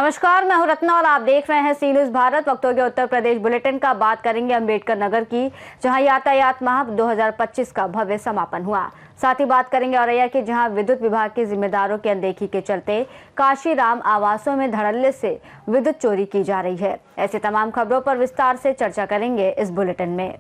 नमस्कार, मैं हूं रत्ना और आप देख रहे हैं सी न्यूज भारत। वक्त हो गया उत्तर प्रदेश बुलेटिन का। बात करेंगे अंबेडकर नगर की, जहां यातायात माह 2025 का भव्य समापन हुआ। साथ ही बात करेंगे औरैया की, जहां विद्युत विभाग के जिम्मेदारों की अनदेखी के चलते काशीराम आवासों में धड़ल्ले से विद्युत चोरी की जा रही है। ऐसे तमाम खबरों पर विस्तार से चर्चा करेंगे इस बुलेटिन में।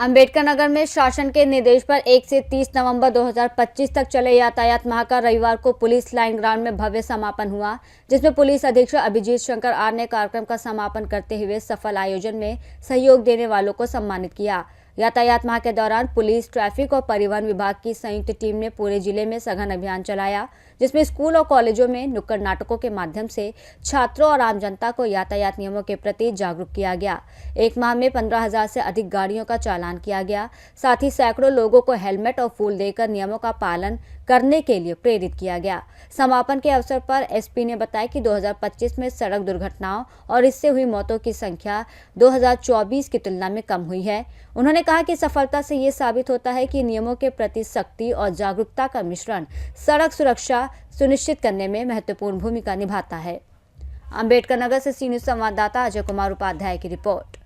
अंबेडकर नगर में शासन के निर्देश पर 1 से 30 नवंबर 2025 तक चले यातायात माह का रविवार को पुलिस लाइन ग्राउंड में भव्य समापन हुआ, जिसमें पुलिस अधीक्षक अभिजीत शंकर आर ने कार्यक्रम का समापन करते हुए सफल आयोजन में सहयोग देने वालों को सम्मानित किया। यातायात माह के दौरान पुलिस, ट्रैफिक और परिवहन विभाग की संयुक्त टीम ने पूरे जिले में सघन अभियान चलाया, जिसमें स्कूल और कॉलेजों में नुक्कड़ नाटकों के माध्यम से छात्रों और आम जनता को यातायात नियमों के प्रति जागरूक किया गया। एक माह में 15,000 से अधिक गाड़ियों का चालान किया गया। साथ ही सैकड़ों लोगों को हेलमेट और फूल देकर नियमों का पालन करने के लिए प्रेरित किया गया। समापन के अवसर पर एसपी ने बताया कि 2025 में सड़क दुर्घटनाओं और इससे हुई मौतों की संख्या 2024 की तुलना में कम हुई है। उन्होंने कहा कि सफलता से ये साबित होता है कि नियमों के प्रति सख्ती और जागरूकता का मिश्रण सड़क सुरक्षा सुनिश्चित करने में महत्वपूर्ण भूमिका निभाता है। अंबेडकर नगर से सी न्यूज संवाददाता अजय कुमार उपाध्याय की रिपोर्ट।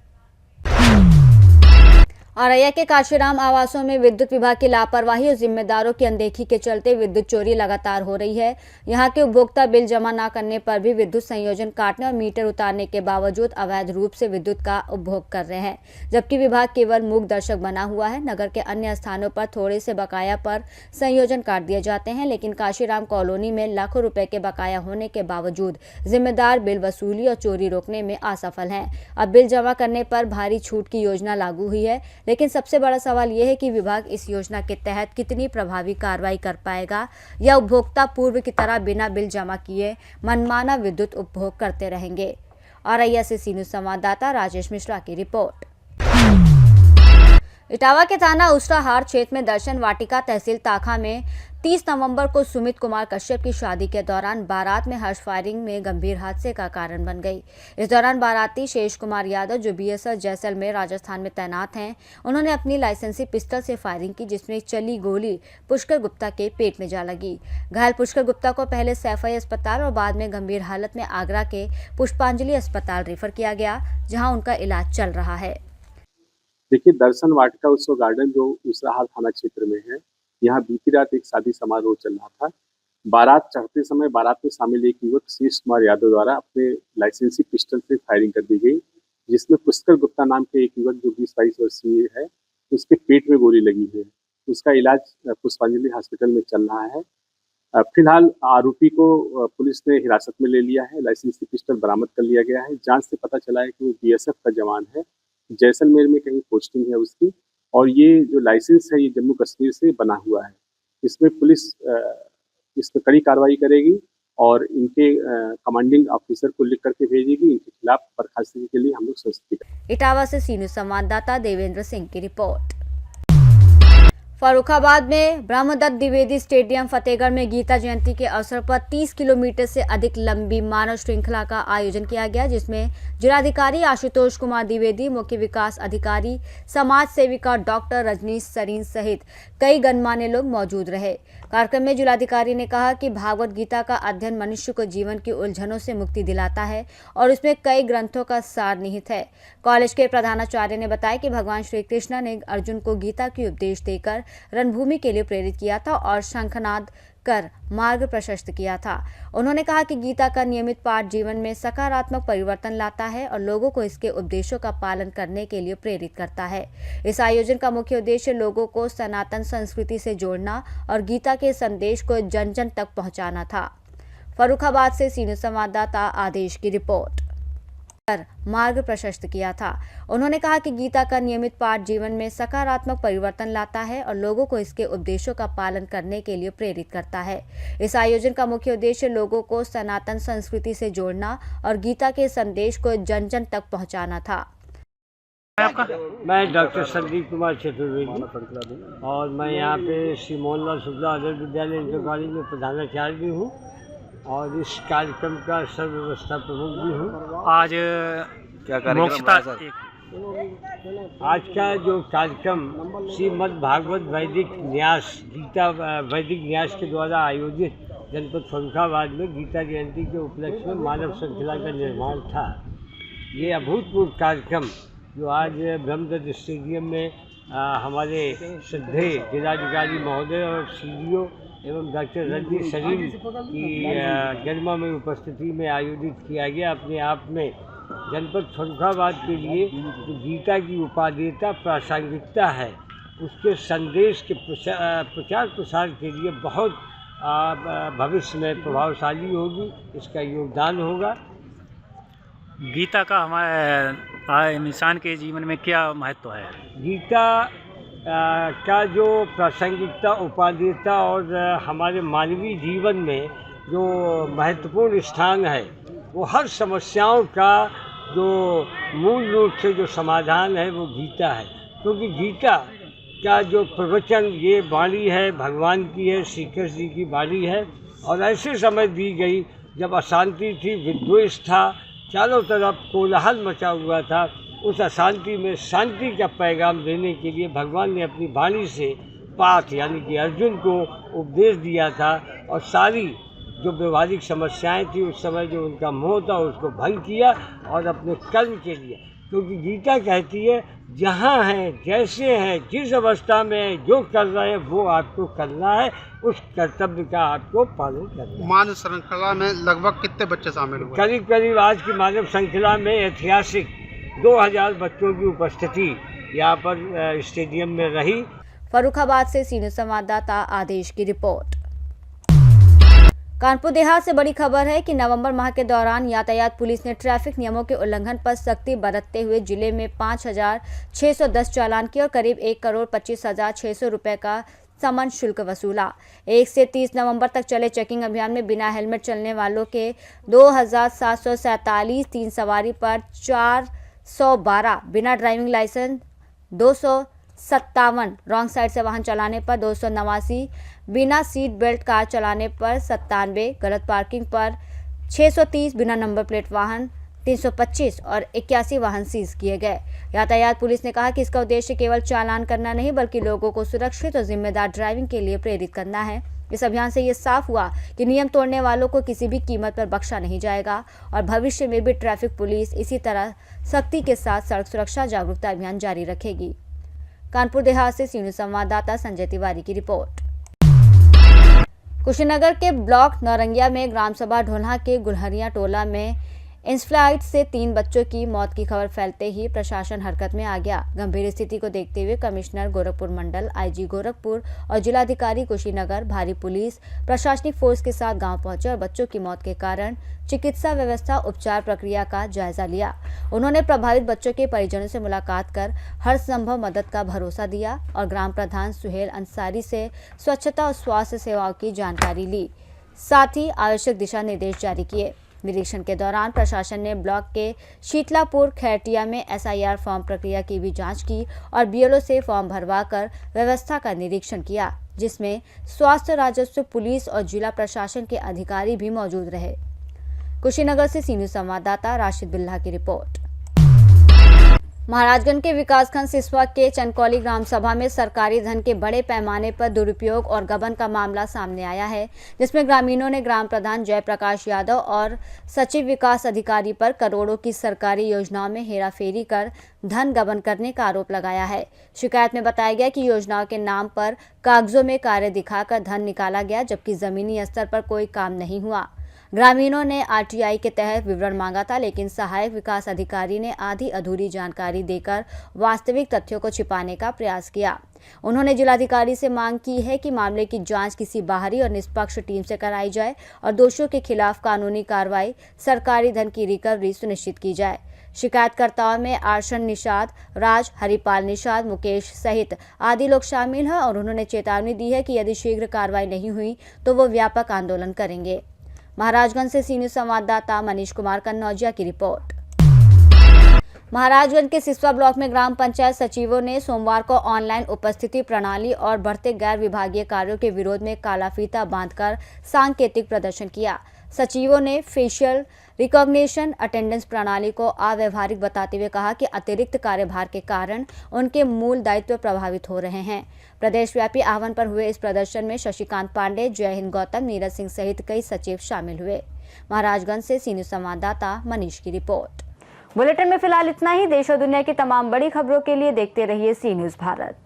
औरैया के काशीराम आवासों में विद्युत विभाग की लापरवाही और जिम्मेदारों की अनदेखी के चलते विद्युत चोरी लगातार हो रही है। यहां के उपभोक्ता बिल जमा न करने पर भी विद्युत संयोजन काटने और मीटर उतारने के बावजूद अवैध रूप से विद्युत का उपभोग कर रहे हैं, जबकि विभाग केवल मूक दर्शक बना हुआ है। नगर के अन्य स्थानों पर थोड़े से बकाया पर संयोजन काट दिए जाते हैं, लेकिन काशीराम कॉलोनी में लाखों रुपए के बकाया होने के बावजूद जिम्मेदार बिल वसूली और चोरी रोकने में असफल हैं। अब बिल जमा करने पर भारी छूट की योजना लागू हुई है, लेकिन सबसे बड़ा सवाल यह है कि विभाग इस योजना के तहत कितनी प्रभावी कार्रवाई कर पाएगा या उपभोक्ता पूर्व की तरह बिना बिल जमा किए मनमाना विद्युत उपभोग करते रहेंगे। औरैया से सी न्यूज संवाददाता राजेश मिश्रा की रिपोर्ट। इटावा के थाना उसराहार क्षेत्र में दर्शन वाटिका तहसील ताखा में 30 नवंबर को सुमित कुमार कश्यप की शादी के दौरान बारात में हर्ष फायरिंग में गंभीर हादसे का कारण बन गई। इस दौरान बाराती शेष कुमार यादव, जो बीएसएफ जैसलमेर राजस्थान में तैनात हैं, उन्होंने अपनी लाइसेंसी पिस्टल से फायरिंग की, जिसमें चली गोली पुष्कर गुप्ता के पेट में जा लगी। घायल पुष्कर गुप्ता को पहले सैफई अस्पताल और बाद में गंभीर हालत में आगरा के पुष्पांजलि अस्पताल रेफर किया गया, जहाँ उनका इलाज चल रहा है। देखिए, दर्शन वाटिका उत्सव गार्डन जो उसराहार थाना क्षेत्र में है, यहाँ बीती रात एक शादी समारोह चल रहा था। बारात चढ़ते समय बारात में शामिल एक युवक शेष कुमार यादव द्वारा अपने लाइसेंसी पिस्टल से फायरिंग कर दी गई, जिसमें पुष्कर गुप्ता नाम के एक युवक जो 20-22 वर्षीय है, उसके पेट में गोली लगी है। उसका इलाज पुष्पांजलि हॉस्पिटल में चल रहा है। फिलहाल आरोपी को पुलिस ने हिरासत में ले लिया है। लाइसेंसी पिस्टल बरामद कर लिया गया है। जांच से पता चला है कि वो बीएसएफ का जवान है, जैसलमेर में कहीं पोस्टिंग है उसकी, और ये जो लाइसेंस है ये जम्मू कश्मीर से बना हुआ है। इसमें पुलिस इस पर कड़ी कार्रवाई करेगी और इनके कमांडिंग ऑफिसर को लिख करके भेजेगी। इनके खिलाफ बर्खास्तगी के लिए हम लोग संस्थित करेंगे। इटावा से सी न्यूज संवाददाता देवेंद्र सिंह की रिपोर्ट। फर्रुखाबाद में ब्रह्मदत्त द्विवेदी स्टेडियम फतेहगढ़ में गीता जयंती के अवसर पर 30 किलोमीटर से अधिक लंबी मानव श्रृंखला का आयोजन किया गया, जिसमें जिलाधिकारी आशुतोष कुमार द्विवेदी, मुख्य विकास अधिकारी, समाज सेविका डॉक्टर रजनीश सरीन सहित कई गणमान्य लोग मौजूद रहे। कार्यक्रम में जिलाधिकारी ने कहा कि भागवत गीता का अध्ययन मनुष्य को जीवन की उलझनों से मुक्ति दिलाता है और उसमें कई ग्रंथों का सार निहित है। कॉलेज के प्रधानाचार्य ने बताया कि भगवान श्री कृष्ण ने अर्जुन को गीता की उपदेश देकर रणभूमि के लिए प्रेरित किया था और शंखनाद कर मार्ग प्रशस्त किया था। उन्होंने कहा कि गीता का नियमित पाठ जीवन में सकारात्मक परिवर्तन लाता है और लोगों को इसके उपदेशों का पालन करने के लिए प्रेरित करता है। इस आयोजन का मुख्य उद्देश्य लोगों को सनातन संस्कृति से जोड़ना और गीता के संदेश को जन जन तक पहुंचाना था। फर्रुखाबाद से सी न्यूज संवाददाता आदेश की रिपोर्ट। मार्ग प्रशस्त किया था। उन्होंने कहा कि गीता का नियमित पाठ जीवन में सकारात्मक परिवर्तन लाता है और लोगों को इसके उपदेशों का पालन करने के लिए प्रेरित करता है। इस आयोजन का मुख्य उद्देश्य लोगों को सनातन संस्कृति से जोड़ना और गीता के संदेश को जन जन तक पहुंचाना था। मैं डॉक्टर संदीप कुमार चतुर्वेदी और मैं यहाँ पे श्री मोहनलाल शुक्ला आदर्श विद्यालय इंटर कॉलेज में प्रधानाचार्य भी हूँ और इस कार्यक्रम का सर्व व्यवस्था प्रमुख भी हूँ। आज क्या कार्यक्रम? आज का जो कार्यक्रम श्रीमद् भागवत वैदिक न्यास गीता वैदिक न्यास के द्वारा आयोजित जनपद फर्रुखाबाद में गीता जयंती के उपलक्ष्य में मानव श्रृंखला का निर्माण था। ये अभूतपूर्व कार्यक्रम जो आज ब्रह्मदत्त स्टेडियम में हमारे श्रद्धेय जिलाधिकारी महोदय और CDO एवं डॉक्टर रणजीत सलीम की गरिमामय उपस्थिति में आयोजित किया गया, अपने आप में जनपद फर्रुखाबाद के लिए जो गीता की उपादेयता प्रासंगिकता है उसके संदेश के प्रचार प्रसार के लिए बहुत भविष्य में प्रभावशाली होगी, इसका योगदान होगा। गीता का हमारे इंसान के जीवन में क्या महत्व है? गीता का जो प्रासंगिकता उपादेयता और हमारे मानवीय जीवन में जो महत्वपूर्ण स्थान है वो हर समस्याओं का जो मूल रूप से जो समाधान है वो गीता है, क्योंकि गीता का जो प्रवचन ये वाणी है भगवान की है, श्री कृष्ण जी की वाणी है और ऐसे समय दी गई जब अशांति थी, विद्वेष था, चारों तरफ कोलाहल मचा हुआ था। उस अशांति में शांति का पैगाम देने के लिए भगवान ने अपनी वाणी से पार्थ यानी कि अर्जुन को उपदेश दिया था और सारी जो व्यवहारिक समस्याएं थी उस समय जो उनका मोह था उसको भंग किया और अपने कर्म के लिए, क्योंकि गीता कहती है जहाँ हैं, जैसे हैं, जिस अवस्था में है, जो कर रहे हैं वो आपको करना है, उस कर्तव्य का आपको पालन करना है। मानव श्रृंखला में लगभग कितने बच्चे शामिल हुए? करीब करीब आज की मानव श्रृंखला में ऐतिहासिक 2000 बच्चों की उपस्थिति यहाँ पर स्टेडियम में रही। फर्रुखाबाद से सीनियर संवाददाता आदेश की रिपोर्ट। कानपुर देहात से बड़ी खबर है कि नवंबर माह के दौरान यातायात पुलिस ने ट्रैफिक नियमों के उल्लंघन पर सख्ती बरतते हुए जिले में 5,610 चालान किए और करीब 1,25,600 रुपए का समन शुल्क वसूला। 1 से 30 नवंबर तक चले चेकिंग अभियान में बिना हेलमेट चलने वालों के 2,747, 3 सवारी पर 412, बिना ड्राइविंग लाइसेंस 257, रॉन्ग साइड से वाहन चलाने पर 289, बिना सीट बेल्ट कार चलाने पर 97, गलत पार्किंग पर 630, बिना नंबर प्लेट वाहन 325 और 81 वाहन सीज किए गए। यातायात पुलिस ने कहा कि इसका उद्देश्य केवल चालान करना नहीं बल्कि लोगों को सुरक्षित और जिम्मेदार ड्राइविंग के लिए प्रेरित करना है। इस अभियान से ये साफ हुआ कि नियम तोड़ने वालों को किसी भी कीमत पर बख्शा नहीं जाएगा और भविष्य में भी ट्रैफिक पुलिस इसी तरह सख्ती के साथ सड़क सुरक्षा जागरूकता अभियान जारी रखेगी। कानपुर देहात से सीनियर संवाददाता संजय तिवारी की रिपोर्ट। कुशीनगर के ब्लॉक नौरंगिया में ग्राम सभा ढोल्हा के गुलहरिया टोला में इंसेफ्लाइटिस से 3 बच्चों की मौत की खबर फैलते ही प्रशासन हरकत में आ गया। गंभीर स्थिति को देखते हुए कमिश्नर गोरखपुर मंडल, IG गोरखपुर और जिलाधिकारी कुशीनगर भारी पुलिस प्रशासनिक फोर्स के साथ गांव पहुंचे और बच्चों की मौत के कारण चिकित्सा व्यवस्था उपचार प्रक्रिया का जायजा लिया। उन्होंने प्रभावित बच्चों के परिजनों से मुलाकात कर हर संभव मदद का भरोसा दिया और ग्राम प्रधान सुहेल अंसारी से स्वच्छता और स्वास्थ्य सेवाओं की जानकारी ली, साथ ही आवश्यक दिशा निर्देश जारी किए। निरीक्षण के दौरान प्रशासन ने ब्लॉक के शीतलापुर खैरटिया में SIR फॉर्म प्रक्रिया की भी जांच की और BLO से फॉर्म भरवाकर व्यवस्था का निरीक्षण किया, जिसमें स्वास्थ्य, राजस्व, पुलिस और जिला प्रशासन के अधिकारी भी मौजूद रहे। कुशीनगर से सीनियर संवाददाता राशिद बिल्ला की रिपोर्ट। महाराजगंज के विकासखंड सिसवा के चनकौली ग्राम सभा में सरकारी धन के बड़े पैमाने पर दुरुपयोग और गबन का मामला सामने आया है, जिसमें ग्रामीणों ने ग्राम प्रधान जयप्रकाश यादव और सचिव विकास अधिकारी पर करोड़ों की सरकारी योजनाओं में हेराफेरी कर धन गबन करने का आरोप लगाया है। शिकायत में बताया गया कि योजनाओं के नाम पर कागजों में कार्य दिखाकर धन निकाला गया, जबकि जमीनी स्तर पर कोई काम नहीं हुआ। ग्रामीणों ने RTI के तहत विवरण मांगा था, लेकिन सहायक विकास अधिकारी ने आधी अधूरी जानकारी देकर वास्तविक तथ्यों को छिपाने का प्रयास किया। उन्होंने जिलाधिकारी से मांग की है कि मामले की जांच किसी बाहरी और निष्पक्ष टीम से कराई जाए और दोषियों के खिलाफ कानूनी कार्रवाई, सरकारी धन की रिकवरी सुनिश्चित की जाए। शिकायतकर्ताओं में आर्शन निषाद, राज, हरिपाल निषाद, मुकेश सहित आदि लोग शामिल हैं और उन्होंने चेतावनी दी है कि यदि शीघ्र कार्रवाई नहीं हुई तो वो व्यापक आंदोलन करेंगे। महाराजगंज से सीनियर संवाददाता मनीष कुमार कन्नौजिया की रिपोर्ट। महाराजगंज के सिसवा ब्लॉक में ग्राम पंचायत सचिवों ने सोमवार को ऑनलाइन उपस्थिति प्रणाली और बढ़ते गैर विभागीय कार्यों के विरोध में काला फीता बांधकर सांकेतिक प्रदर्शन किया। सचिवों ने फेशियल रिकॉग्निशन अटेंडेंस प्रणाली को अव्यवहारिक बताते हुए कहा कि अतिरिक्त कार्यभार के कारण उनके मूल दायित्व प्रभावित हो रहे हैं। प्रदेश व्यापी आह्वान पर हुए इस प्रदर्शन में शशिकांत पांडे, जय हिंद गौतम, नीरज सिंह सहित कई सचिव शामिल हुए। महाराजगंज से सी न्यूज संवाददाता मनीष की रिपोर्ट। बुलेटिन में फिलहाल इतना ही। देश और दुनिया की तमाम बड़ी खबरों के लिए देखते रहिए सी न्यूज भारत।